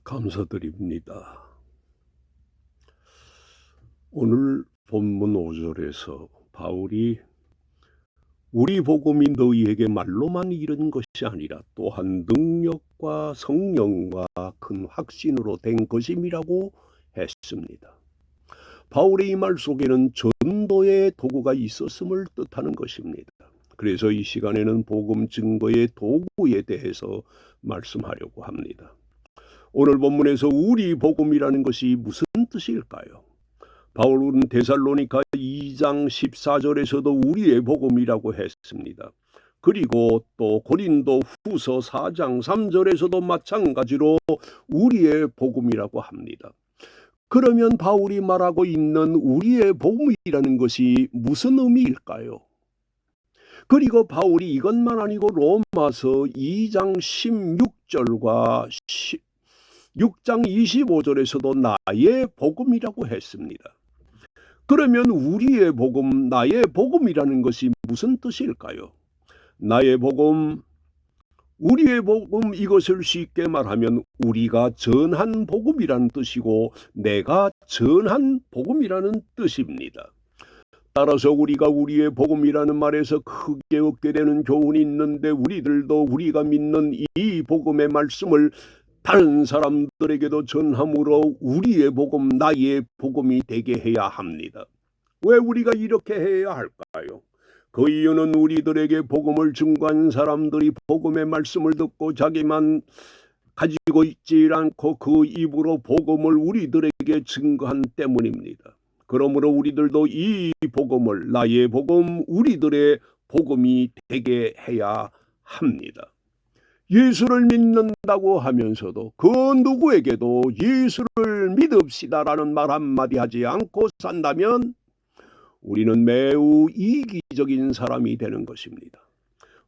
감사드립니다. 오늘 본문 5절에서 바울이 우리 복음이 너희에게 말로만 이른 것이 아니라 또한 능력과 성령과 큰 확신으로 된 것임이라고 했습니다. 바울의 이 말 속에는 전도의 도구가 있었음을 뜻하는 것입니다. 그래서 이 시간에는 복음 증거의 도구에 대해서 말씀하려고 합니다. 오늘 본문에서 우리 복음이라는 것이 무슨 뜻일까요? 바울은 데살로니가 2장 14절에서도 우리의 복음이라고 했습니다. 그리고 또 고린도 후서 4장 3절에서도 마찬가지로 우리의 복음이라고 합니다. 그러면 바울이 말하고 있는 우리의 복음이라는 것이 무슨 의미일까요? 그리고 바울이 이것만 아니고 로마서 2장 16절과 6장 25절에서도 나의 복음이라고 했습니다. 그러면 우리의 복음, 나의 복음이라는 것이 무슨 뜻일까요? 나의 복음, 우리의 복음, 이것을 쉽게 말하면 우리가 전한 복음이라는 뜻이고 내가 전한 복음이라는 뜻입니다. 따라서 우리가 우리의 복음이라는 말에서 크게 얻게 되는 교훈이 있는데, 우리들도 우리가 믿는 이 복음의 말씀을 다른 사람들에게도 전함으로 우리의 복음, 나의 복음이 되게 해야 합니다. 왜 우리가 이렇게 해야 할까요? 그 이유는 우리들에게 복음을 증거한 사람들이 복음의 말씀을 듣고 자기만 가지고 있지 않고 그 입으로 복음을 우리들에게 증거한 때문입니다. 그러므로 우리들도 이 복음을, 나의 복음, 우리들의 복음이 되게 해야 합니다. 예수를 믿는다고 하면서도 그 누구에게도 예수를 믿읍시다라는 말 한마디 하지 않고 산다면 우리는 매우 이기적인 사람이 되는 것입니다.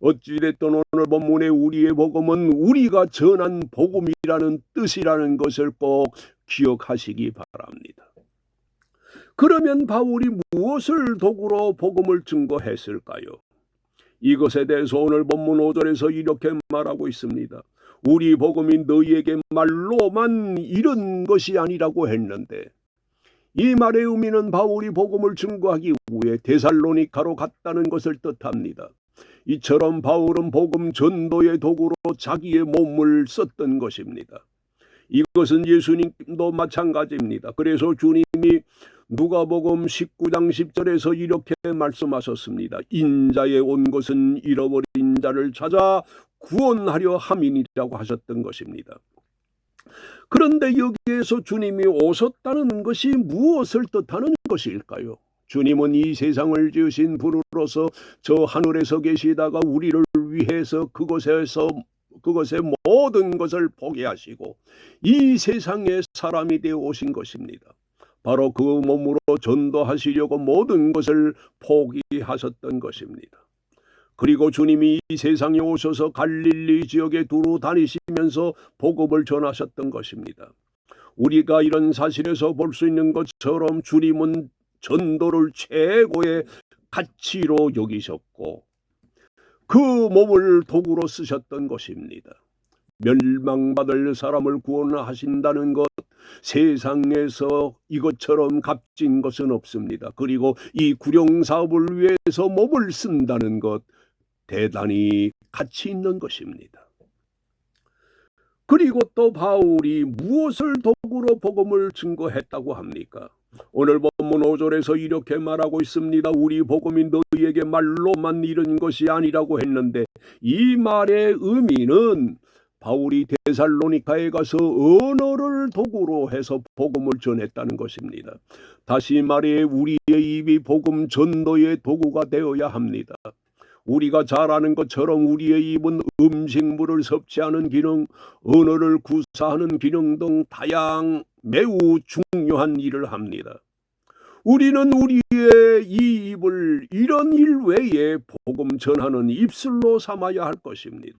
어찌됐든 오늘 본문의 우리의 복음은 우리가 전한 복음이라는 뜻이라는 것을 꼭 기억하시기 바랍니다. 그러면 바울이 무엇을 도구로 복음을 증거했을까요? 이것에 대해서 오늘 본문 5절에서 이렇게 말하고 있습니다. 우리 복음이 너희에게 말로만 이른 것이 아니라고 했는데, 이 말의 의미는 바울이 복음을 증거하기 위해 데살로니가로 갔다는 것을 뜻합니다. 이처럼 바울은 복음 전도의 도구로 자기의 몸을 썼던 것입니다. 이것은 예수님도 마찬가지입니다. 그래서 주님이 누가복음 19장 10절에서 이렇게 말씀하셨습니다. 인자에 온 것은 잃어버린 자를 찾아 구원하려 함이니라고 하셨던 것입니다. 그런데 여기에서 주님이 오셨다는 것이 무엇을 뜻하는 것일까요? 주님은 이 세상을 지으신 분으로서 저 하늘에서 계시다가 우리를 위해서 그것의 모든 것을 포기하시고 이 세상의 사람이 되어 오신 것입니다. 바로 그 몸으로 전도하시려고 모든 것을 포기하셨던 것입니다. 그리고 주님이 이 세상에 오셔서 갈릴리 지역에 두루 다니시면서 복음을 전하셨던 것입니다. 우리가 이런 사실에서 볼 수 있는 것처럼 주님은 전도를 최고의 가치로 여기셨고 그 몸을 도구로 쓰셨던 것입니다. 멸망받을 사람을 구원하신다는 것, 세상에서 이것처럼 값진 것은 없습니다. 그리고 이 구령사업을 위해서 몸을 쓴다는 것, 대단히 가치 있는 것입니다. 그리고 또 바울이 무엇을 도구로 복음을 증거했다고 합니까? 오늘 본문 5절에서 이렇게 말하고 있습니다. 우리 복음이 너희에게 말로만 이른 것이 아니라고 했는데, 이 말의 의미는 바울이 데살로니가에 가서 언어를 도구로 해서 복음을 전했다는 것입니다. 다시 말해 우리의 입이 복음 전도의 도구가 되어야 합니다. 우리가 잘 아는 것처럼 우리의 입은 음식물을 섭취하는 기능, 언어를 구사하는 기능 등 매우 중요한 일을 합니다. 우리는 우리의 이 입을 이런 일 외에 복음 전하는 입술로 삼아야 할 것입니다.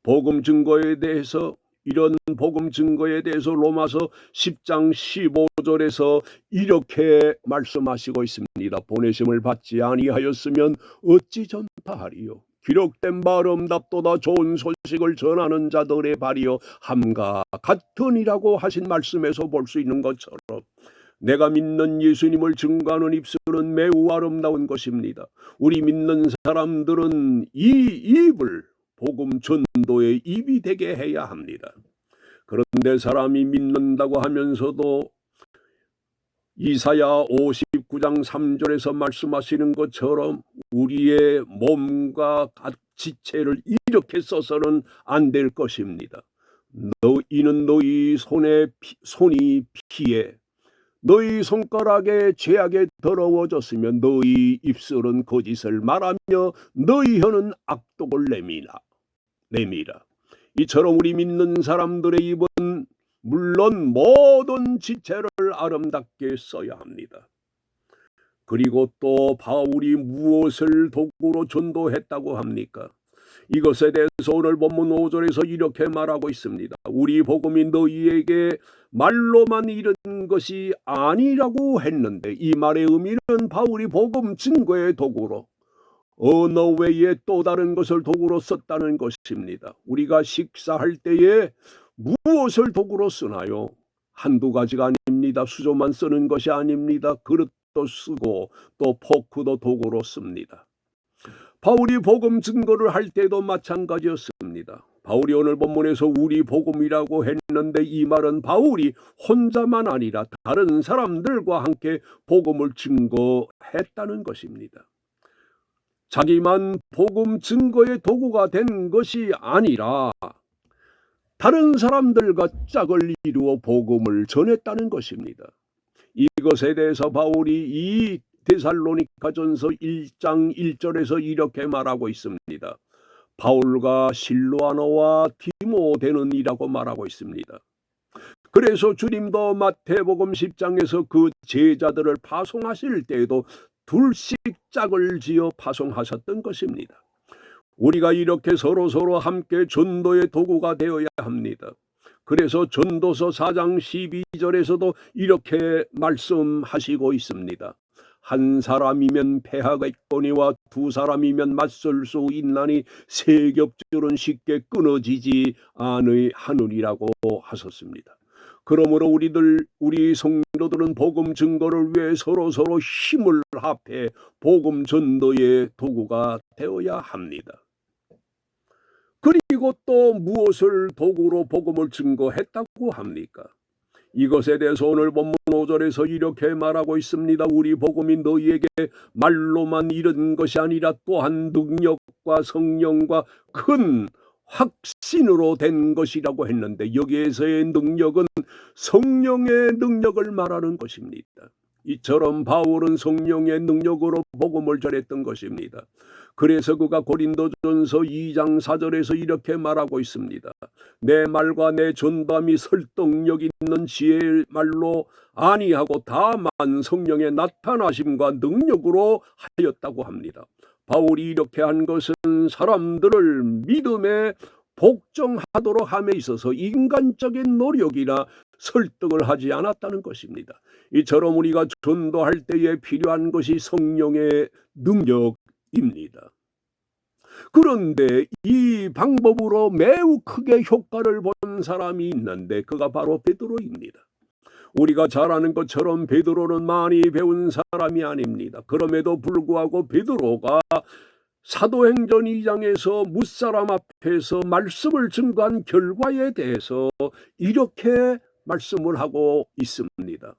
복음 증거에 대해서, 이런 복음 증거에 대해서 로마서 10장 15절에서 이렇게 말씀하시고 있습니다. 보내심을 받지 아니하였으면 어찌 전파하리요? 기록된 바 아름답도다 좋은 소식을 전하는 자들의 발이여 함과 같으니라고 하신 말씀에서 볼 수 있는 것처럼 내가 믿는 예수님을 증거하는 입술은 매우 아름다운 것입니다. 우리 믿는 사람들은 이 입을 복음 전도의 입이 되게 해야 합니다. 그런데 사람이 믿는다고 하면서도 이사야 59장 3절에서 말씀하시는 것처럼 우리의 몸과 지체를 이렇게 써서는 안 될 것입니다. 이는 너희 손이 피에 너희 손가락에 죄악에 더러워졌으며 너희 입술은 거짓을 말하며 너희 혀는 악독을 내밀어. 이처럼 우리 믿는 사람들의 입은 물론 모든 지체를 아름답게 써야 합니다. 그리고 또 바울이 무엇을 도구로 전도했다고 합니까? 이것에 대해서 오늘 본문 5절에서 이렇게 말하고 있습니다. 우리 복음이 너희에게 말로만 이른 것이 아니라고 했는데 이 말의 의미는 바울이 복음 증거의 도구로 언어 외에 또 다른 것을 도구로 썼다는 것입니다. 우리가 식사할 때에 무엇을 도구로 쓰나요? 한두 가지가 아닙니다. 수저만 쓰는 것이 아닙니다. 그릇도 쓰고 또 포크도 도구로 씁니다. 바울이 복음 증거를 할 때도 마찬가지였습니다. 바울이 오늘 본문에서 우리 복음이라고 했는데 이 말은 바울이 혼자만 아니라 다른 사람들과 함께 복음을 증거했다는 것입니다. 자기만 복음 증거의 도구가 된 것이 아니라 다른 사람들과 짝을 이루어 복음을 전했다는 것입니다. 이것에 대해서 바울이 이 데살로니가전서 1장 1절에서 이렇게 말하고 있습니다. 바울과 실로아너와 디모데는이라고 말하고 있습니다. 그래서 주님도 마태복음 10장에서 그 제자들을 파송하실 때에도 둘씩 짝을 지어 파송하셨던 것입니다. 우리가 이렇게 서로 함께 전도의 도구가 되어야 합니다. 그래서 전도서 4장 12절에서도 이렇게 말씀하시고 있습니다. 한 사람이면 패하겠거니와 두 사람이면 맞설 수 있나니 세 겹줄은 쉽게 끊어지지 않으리라고 하셨습니다. 그러므로 우리 성도들은 복음 증거를 위해 서로 힘을 합해 복음 전도의 도구가 되어야 합니다. 그리고 또 무엇을 도구로 복음을 증거했다고 합니까? 이것에 대해서 오늘 본문 5절에서 이렇게 말하고 있습니다. 우리 복음이 너희에게 말로만 이른 것이 아니라 또한 능력과 성령과 큰 확신으로 된 것이라고 했는데 여기에서의 능력은 성령의 능력을 말하는 것입니다. 이처럼 바울은 성령의 능력으로 복음을 전했던 것입니다. 그래서 그가 고린도전서 2장 4절에서 이렇게 말하고 있습니다. 내 말과 내 전담이 설득력 있는 지혜의 말로 아니하고 다만 성령의 나타나심과 능력으로 하였다고 합니다. 바울이 이렇게 한 것은 사람들을 믿음에 복종하도록 함에 있어서 인간적인 노력이나 설득을 하지 않았다는 것입니다. 이처럼 우리가 전도할 때에 필요한 것이 성령의 능력입니다. 그런데 이 방법으로 매우 크게 효과를 본 사람이 있는데 그가 바로 베드로입니다. 우리가 잘 아는 것처럼 베드로는 많이 배운 사람이 아닙니다. 그럼에도 불구하고 베드로가 사도행전 2장에서 무사람 앞에서 말씀을 증거한 결과에 대해서 이렇게 말씀을 하고 있습니다.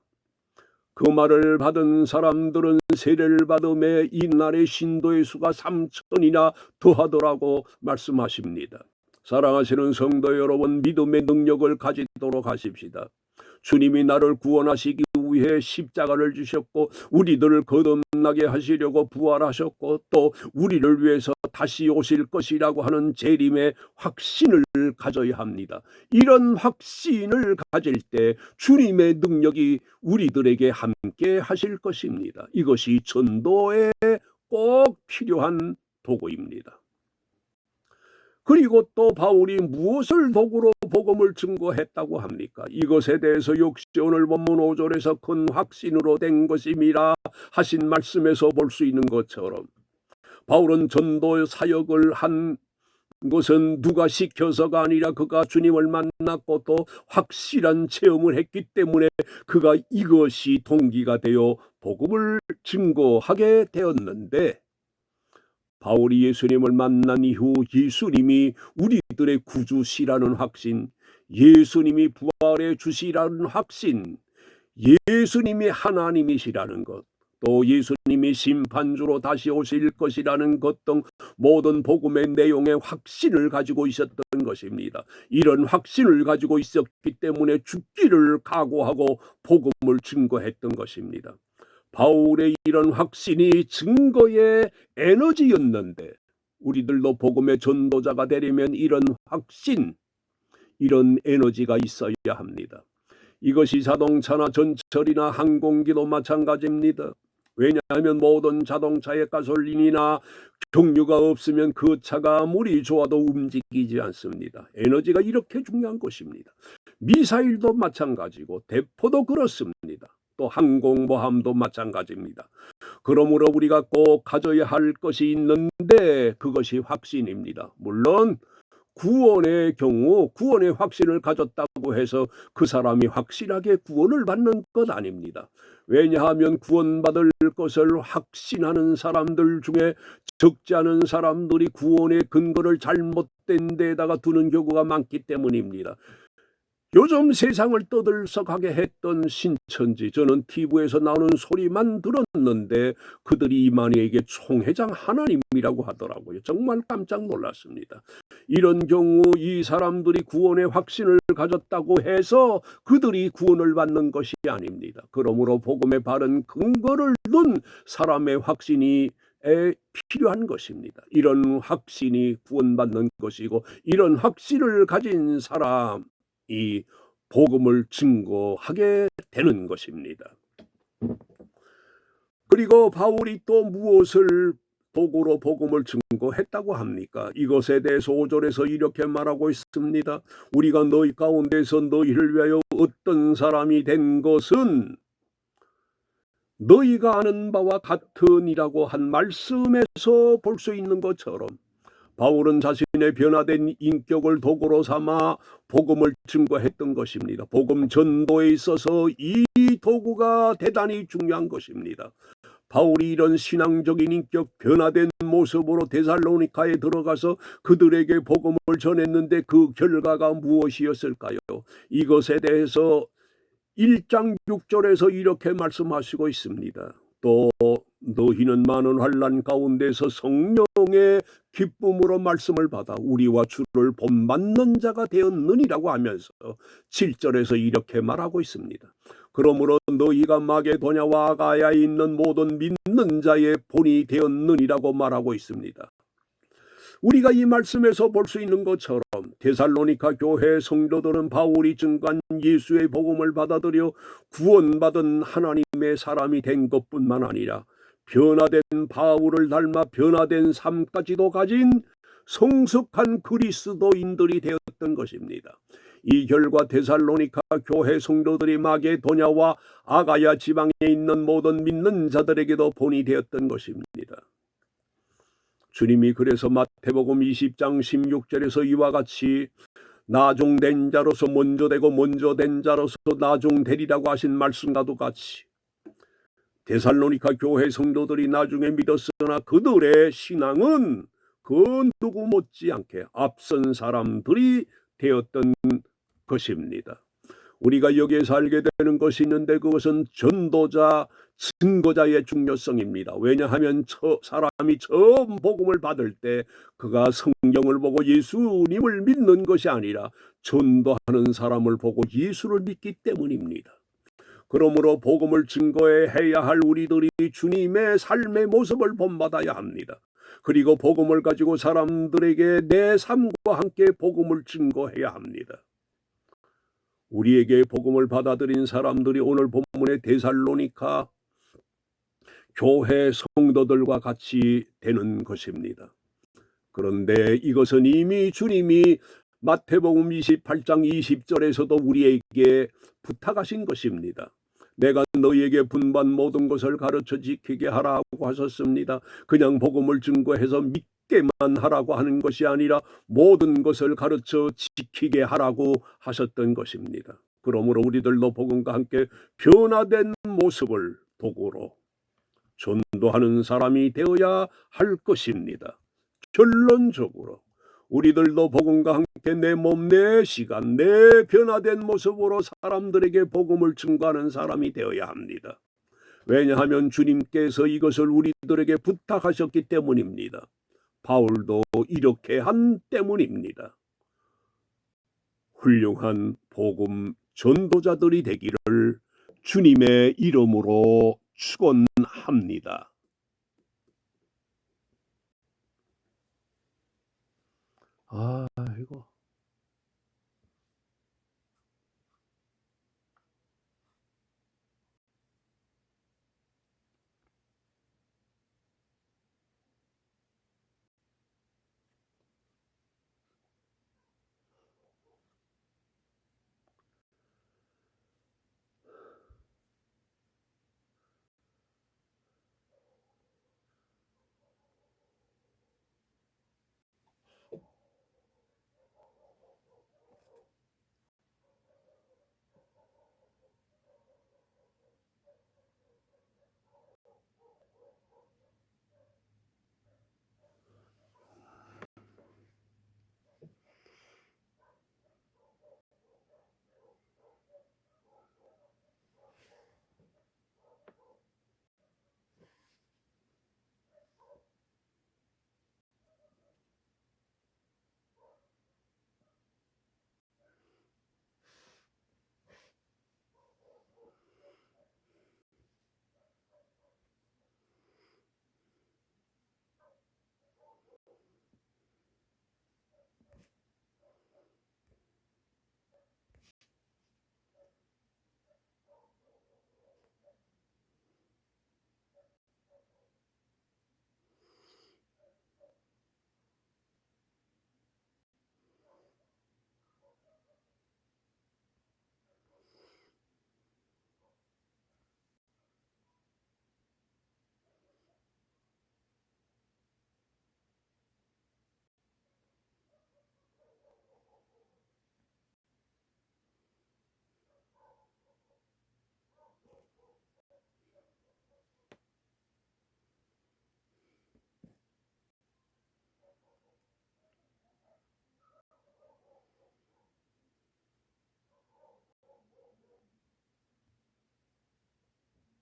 그 말을 받은 사람들은 세례를 받음에 이날의 신도의 수가 3,000이나 더하더라고 말씀하십니다. 사랑하시는 성도 여러분, 믿음의 능력을 가지도록 하십시다. 주님이 나를 구원하시기 위해 십자가를 주셨고 우리들을 거듭나게 하시려고 부활하셨고 또 우리를 위해서 다시 오실 것이라고 하는 재림의 확신을 가져야 합니다. 이런 확신을 가질 때 주님의 능력이 우리들에게 함께 하실 것입니다. 이것이 전도에 꼭 필요한 도구입니다. 그리고 또 바울이 무엇을 도구로 복음을 증거했다고 합니까? 이것에 대해서 역시 오늘 본문 5절에서 큰 확신으로 된 것임이라 하신 말씀에서 볼 수 있는 것처럼 바울은 전도 사역을 한 것은 누가 시켜서가 아니라 그가 주님을 만났고 또 확실한 체험을 했기 때문에 그가 이것이 동기가 되어 복음을 증거하게 되었는데, 바울이 예수님을 만난 이후 예수님이 우리들의 구주시라는 확신, 예수님이 부활의 주시라는 확신, 예수님이 하나님이시라는 것, 또 예수님이 심판주로 다시 오실 것이라는 것 등 모든 복음의 내용에 확신을 가지고 있었던 것입니다. 이런 확신을 가지고 있었기 때문에 죽기를 각오하고 복음을 증거했던 것입니다. 바울의 이런 확신이 증거의 에너지였는데, 우리들도 복음의 전도자가 되려면 이런 확신, 이런 에너지가 있어야 합니다. 이것이 자동차나 전철이나 항공기도 마찬가지입니다. 왜냐하면 모든 자동차에 가솔린이나 경유가 없으면 그 차가 아무리 좋아도 움직이지 않습니다. 에너지가 이렇게 중요한 것입니다. 미사일도 마찬가지고 대포도 그렇습니다. 또 항공모함도 마찬가지입니다. 그러므로 우리가 꼭 가져야 할 것이 있는데 그것이 확신입니다. 물론 구원의 경우 구원의 확신을 가졌다고 해서 그 사람이 확실하게 구원을 받는 것 아닙니다. 왜냐하면 구원받을 것을 확신하는 사람들 중에 적지 않은 사람들이 구원의 근거를 잘못된 데다가 두는 경우가 많기 때문입니다. 요즘 세상을 떠들썩하게 했던 신천지, 저는 TV에서 나오는 소리만 들었는데 그들이 이만희에게 총회장 하나님이라고 하더라고요. 정말 깜짝 놀랐습니다. 이런 경우 이 사람들이 구원의 확신을 가졌다고 해서 그들이 구원을 받는 것이 아닙니다. 그러므로 복음의 바른 근거를 둔 사람의 확신이 필요한 것입니다. 이런 확신이 구원받는 것이고, 이런 확신을 가진 사람 이 복음을 증거하게 되는 것입니다. 그리고 바울이 또 무엇을 도구로 복음을 증거했다고 합니까? 이것에 대해서 5절에서 이렇게 말하고 있습니다. 우리가 너희 가운데서 너희를 위하여 어떤 사람이 된 것은 너희가 아는 바와 같으니라고 한 말씀에서 볼 수 있는 것처럼, 바울은 자신의 변화된 인격을 도구로 삼아 복음을 증거했던 것입니다. 복음 전도에 있어서 이 도구가 대단히 중요한 것입니다. 바울이 이런 신앙적인 인격 변화된 모습으로 데살로니카에 들어가서 그들에게 복음을 전했는데 그 결과가 무엇이었을까요? 이것에 대해서 1장 6절에서 이렇게 말씀하시고 있습니다. 또 너희는 많은 환난 가운데서 성령의 기쁨으로 말씀을 받아 우리와 주를 본받는 자가 되었느니라고 하면서 7절에서 이렇게 말하고 있습니다. 그러므로 너희가 마게도냐와 아가야에 있는 모든 믿는 자의 본이 되었느니라고 말하고 있습니다. 우리가 이 말씀에서 볼 수 있는 것처럼 데살로니가 교회 성도들은 바울이 증거한 예수의 복음을 받아들여 구원받은 하나님의 사람이 된 것뿐만 아니라 변화된 바울을 닮아 변화된 삶까지도 가진 성숙한 그리스도인들이 되었던 것입니다. 이 결과 데살로니가 교회 성도들이 마게도냐와 아가야 지방에 있는 모든 믿는 자들에게도 본이 되었던 것입니다. 주님이 그래서 마태복음 20장 16절에서 이와 같이 나중된 자로서 먼저 되고 먼저 된 자로서 나중되리라고 하신 말씀과도 같이 데살로니가 교회 성도들이 나중에 믿었으나 그들의 신앙은 그 누구 못지않게 앞선 사람들이 되었던 것입니다. 우리가 여기에서 알게 되는 것이 있는데 그것은 전도자, 증거자의 중요성입니다. 왜냐하면 사람이 처음 복음을 받을 때 그가 성경을 보고 예수님을 믿는 것이 아니라 전도하는 사람을 보고 예수를 믿기 때문입니다. 그러므로 복음을 증거해야 할 우리들이 주님의 삶의 모습을 본받아야 합니다. 그리고 복음을 가지고 사람들에게 내 삶과 함께 복음을 증거해야 합니다. 우리에게 복음을 받아들인 사람들이 오늘 본문의 데살로니가 교회 성도들과 같이 되는 것입니다. 그런데 이것은 이미 주님이 마태복음 28장 20절에서도 우리에게 부탁하신 것입니다. 내가 너희에게 분반 모든 것을 가르쳐 지키게 하라고 하셨습니다. 그냥 복음을 증거해서 믿게만 하라고 하는 것이 아니라 모든 것을 가르쳐 지키게 하라고 하셨던 것입니다. 그러므로 우리들도 복음과 함께 변화된 모습을 도구로 전도하는 사람이 되어야 할 것입니다. 결론적으로 우리들도 복음과 함께 내 몸, 내 시간, 내 변화된 모습으로 사람들에게 복음을 증거하는 사람이 되어야 합니다. 왜냐하면 주님께서 이것을 우리들에게 부탁하셨기 때문입니다. 바울도 이렇게 한 때문입니다. 훌륭한 복음 전도자들이 되기를 주님의 이름으로 축원합니다. 이거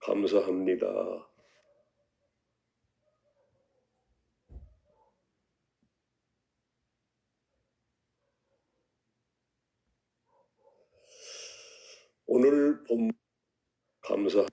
감사합니다. 오늘 본 감사